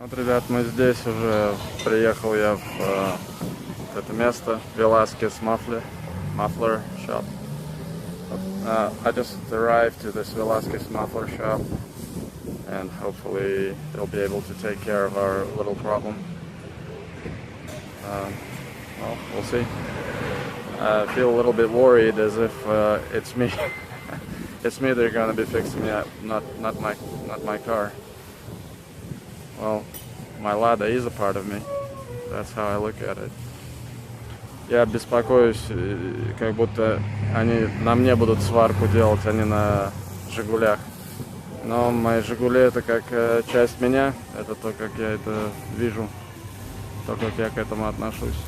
Вот, ребят, мы здесь уже. Приехал я в это место, Velasquez Muffler shop. I just arrived to this Velasquez Muffler shop, and hopefully they'll be able to take care of our little problem. Well, we'll see. I feel a little bit worried, as if it's me. It's me they're gonna be fixing me, not my car. Well, my LADA is a part of me. That's how I look at it. Я беспокоюсь, как будто они на мне будут сварку делать, а не на Жигулях. Но мои Жигули — это как часть меня, это то, как я это вижу, то, как я к этому отношусь.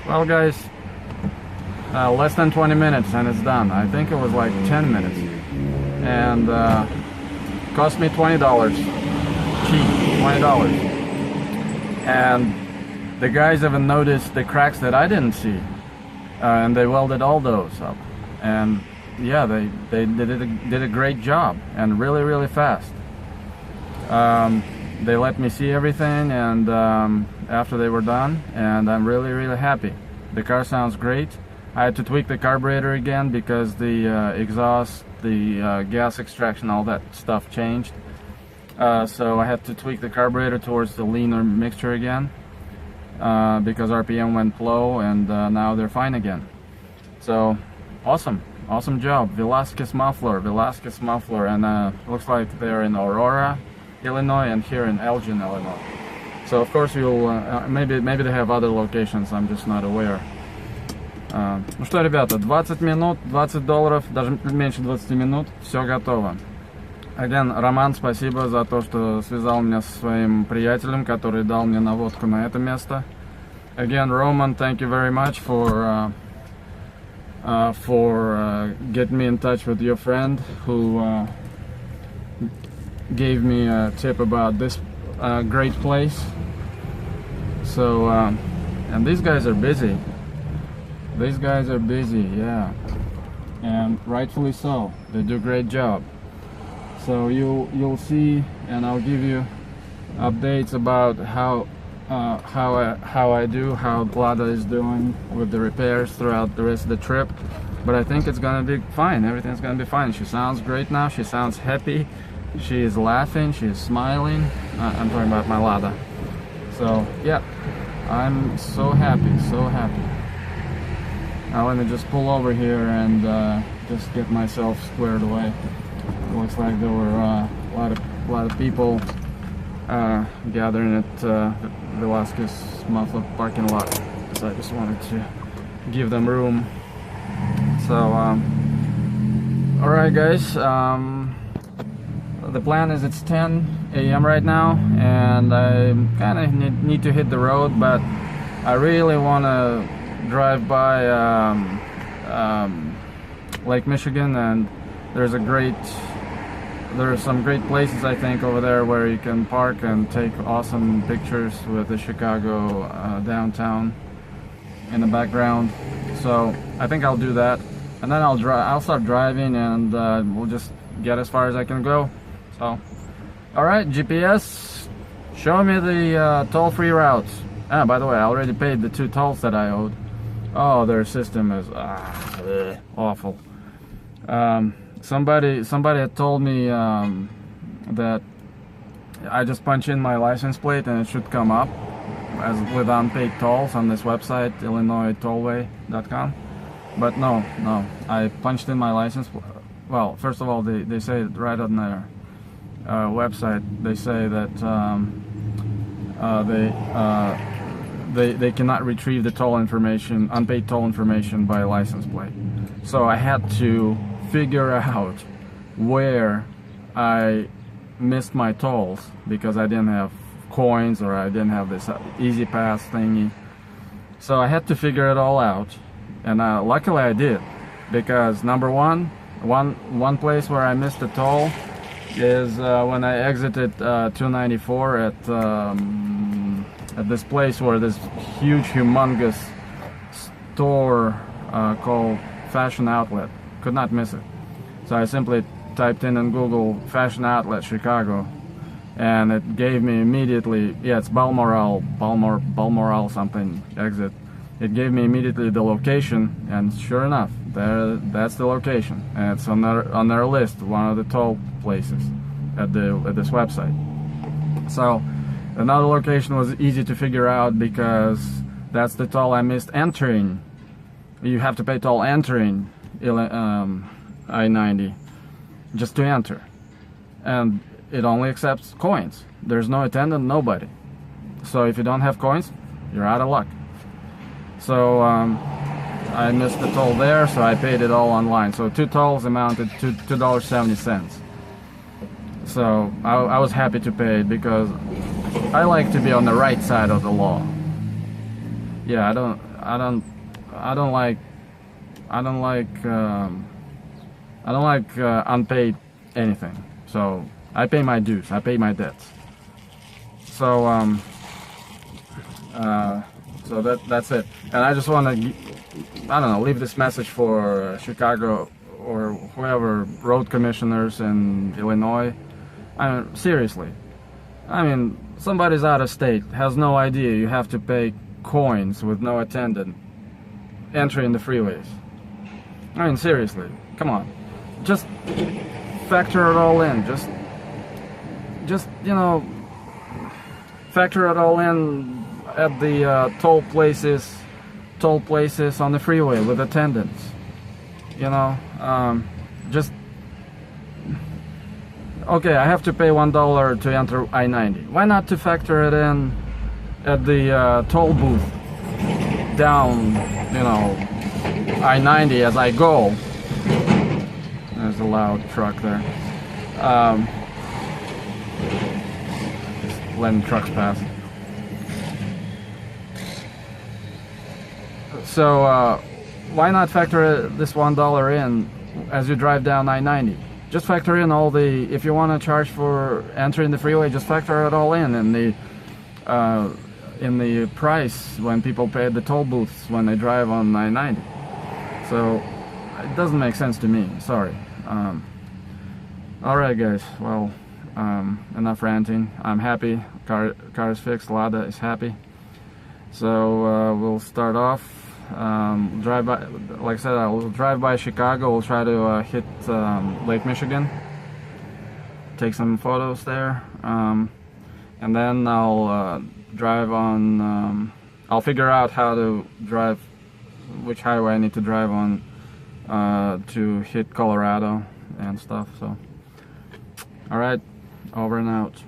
Well, guys, less than 20 minutes and it's done. I think it was like 10 minutes, and cost me $20. Cheap, $20. And the guys even noticed the cracks that I didn't see, and they welded all those up. And yeah, they did a great job, and really fast. They let me see everything, and after they were done, and I'm really happy. The car sounds great. I had to tweak the carburetor again because the exhaust, the gas extraction, all that stuff changed. So I had to tweak the carburetor towards the leaner mixture again, because RPM went low, and now they're fine again. So awesome job, Velasquez Muffler, and looks like they're in Aurora, Illinois, and here in Elgin, Illinois. So of course you'll maybe they have other locations, I'm just not aware. Ну что, ребята, 20 минут, $20, даже меньше 20 минут, все готово. Again, Роман, спасибо за то, что связал меня со своим приятелем, который дал мне наводку на это место. Again, Roman, thank you very much for getting me in touch with your friend who gave me a tip about this great place. So, and these guys are busy. These guys are busy, yeah, and rightfully so. They do a great job. So you'll see, and I'll give you updates about how LADA is doing with the repairs throughout the rest of the trip. But I think it's gonna be fine. Everything's gonna be fine. She sounds great now. She sounds happy. She is laughing. She is smiling. I'm talking about my LADA. So yeah, I'm so happy. Now let me just pull over here and just get myself squared away. It looks like there were a lot of people gathering at Velasquez Muffler parking lot, so I just wanted to give them room. So all right, guys. The plan is it's 10 a.m. right now, and I kind of need to hit the road, but I really want to drive by Lake Michigan, and there are some great places, I think, over there where you can park and take awesome pictures with the Chicago downtown in the background. So I think I'll do that, and then I'll start driving, and we'll just get as far as I can go. So all right, GPS, show me the toll-free routes. By the way, I already paid the 2 tolls that I owed. Oh, their system is awful. Somebody had told me that I just punch in my license plate and it should come up as with unpaid tolls on this website, illinoistollway.com. But no, I punched in my license. Well, first of all, they say right on their website, they say that they cannot retrieve the toll information, unpaid toll information, by license plate. So I had to figure out where I missed my tolls because I didn't have coins, or I didn't have this easy pass thingy. So I had to figure it all out, and luckily I did, because number one place where I missed the toll is when I exited 294 at this place where this huge, humongous store called Fashion Outlet. Could not miss it. So So I simply typed in Google Fashion Outlet Chicago, and it gave me immediately, yeah, it's Balmoral something exit. It gave me immediately the location, and sure enough, that's the location, and it's on their list, one of the toll places at this website. So another location was easy to figure out because that's the toll I missed entering. You have to pay toll entering I-90 just to enter, and it only accepts coins. There's no attendant, nobody. So if you don't have coins, you're out of luck. So I missed the toll there, so I paid it all online. So 2 tolls amounted to $2.70. So I was happy to pay it because I like to be on the right side of the law. Yeah, I don't like unpaid anything. So I pay my dues, I pay my debts. So so that's it. And I just want to, I don't know, leave this message for Chicago or whoever, road commissioners in Illinois. I mean, seriously. I mean, somebody's out of state, has no idea you have to pay coins with no attendant entering the freeways. I mean, seriously, come on. Just factor it all in. Just you know, factor it all in at the toll places on the freeway with attendants. You know, just okay. I have to pay $1 to enter I-90. Why not to factor it in at the toll booth down, you know, I-90 as I go? There's a loud truck there. Just letting trucks pass. So why not factor this $1 in as you drive down I-90? Just factor in all the, if you want to charge for entering the freeway, just factor it all in the price when people pay at the toll booths when they drive on I-90. So it doesn't make sense to me, sorry. Alright guys, well, enough ranting. I'm happy, car is fixed, LADA is happy. So we'll start off, drive by, like I said, I'll drive by Chicago. We'll try to hit Lake Michigan, take some photos there, and then I'll drive on, I'll figure out how to drive, which highway I need to drive on to hit Colorado and stuff. So alright, over and out.